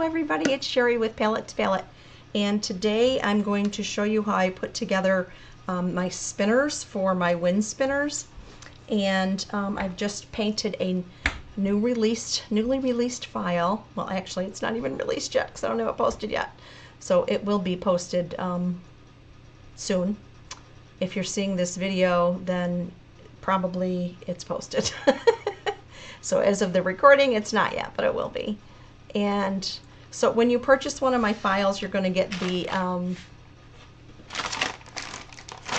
Hello everybody, it's Shari with PalletToPalette, and today I'm going to show you how I put together my spinners for my wind spinners. And I've just painted a newly released file. Well, actually it's not even released yet because I don't have it posted yet, so it will be posted soon. If you're seeing this video, then probably it's posted. So as of the recording, it's not yet, but it will be. And so when you purchase one of my files, you're going to get the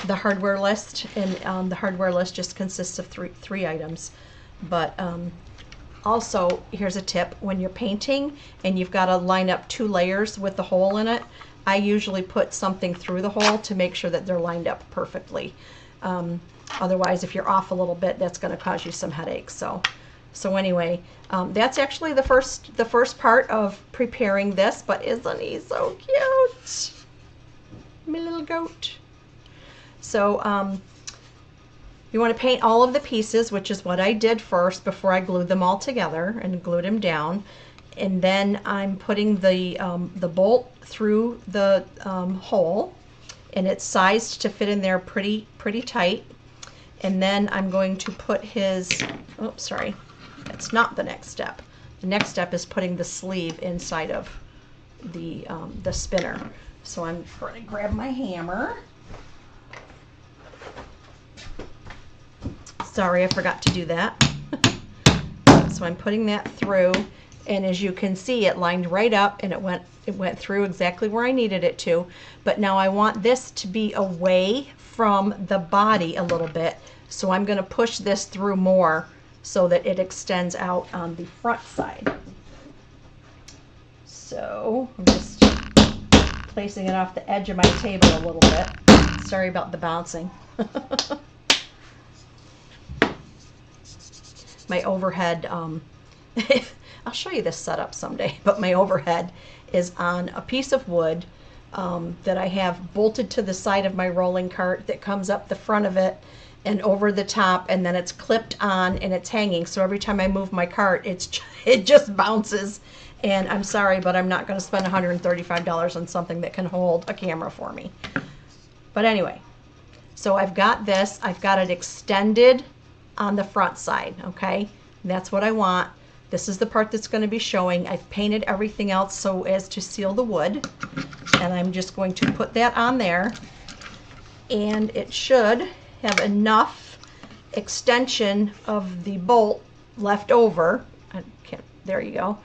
hardware list, and the hardware list just consists of three items. But also, here's a tip: when you're painting and you've got to line up 2 layers with the hole in it, I usually put something through the hole to make sure that they're lined up perfectly. Otherwise, if you're off a little bit, that's going to cause you some headaches. So anyway, that's actually the first part of preparing this, but isn't he so cute? My little goat. So you want to paint all of the pieces, which is what I did first before I glued them all together and glued them down. And then I'm putting the bolt through the hole, and it's sized to fit in there pretty tight. And then I'm going to put his, oops, sorry. That's not the next step. The next step is putting the sleeve inside of the spinner. So I'm going to grab my hammer. Sorry, I forgot to do that. So I'm putting that through, and as you can see, it lined right up, and it went through exactly where I needed it to. But now I want this to be away from the body a little bit, so I'm going to push this through more, so that it extends out on the front side. So I'm just placing it off the edge of my table a little bit. Sorry about the bouncing. My overhead, I'll show you this setup someday, but my overhead is on a piece of wood that I have bolted to the side of my rolling cart that comes up the front of it and over the top, and then it's clipped on and it's hanging. So every time I move my cart, it just bounces. And I'm sorry, but I'm not going to spend $135 on something that can hold a camera for me. But anyway, so I've got this. I've got it extended on the front side, okay? That's what I want. This is the part that's going to be showing. I've painted everything else so as to seal the wood. And I'm just going to put that on there. And it should have enough extension of the bolt left over, there you go,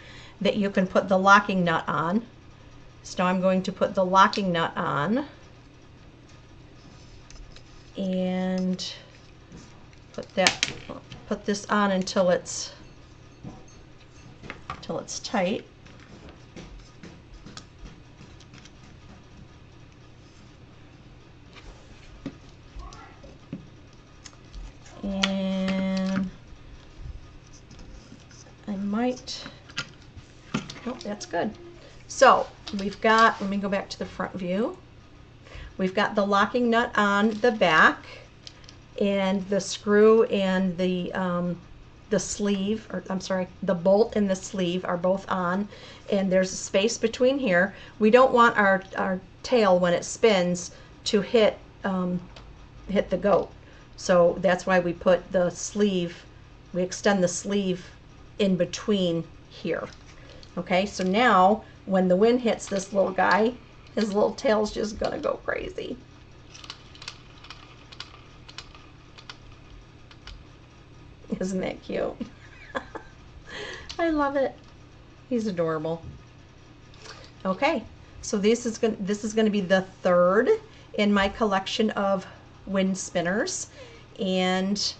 that you can put the locking nut on. So now I'm going to put the locking nut on and put this on until it's tight. And I might, oh, that's good. So we've got, let me go back to the front view. We've got the locking nut on the back, and the screw and the sleeve, or I'm sorry, the bolt and the sleeve are both on, and there's a space between here. We don't want our tail, when it spins, to hit the goat. So that's why we put the sleeve, we extend the sleeve in between here. Okay, so now when the wind hits this little guy, his little tail's just gonna go crazy. Isn't that cute? I love it. He's adorable. Okay, so this is going to be the third in my collection of wind spinners, and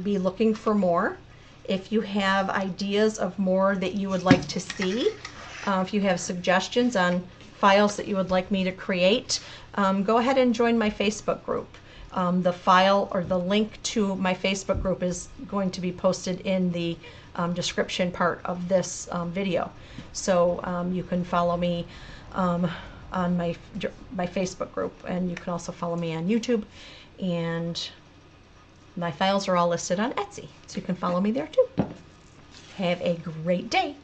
be looking for more. If you have ideas of more that you would like to see, if you have suggestions on files that you would like me to create, go ahead and join my Facebook group. The file or the link to my Facebook group is going to be posted in the description part of this video. So you can follow me on my Facebook group, and you can also follow me on YouTube, and my files are all listed on Etsy, so you can follow me there too. Have a great day.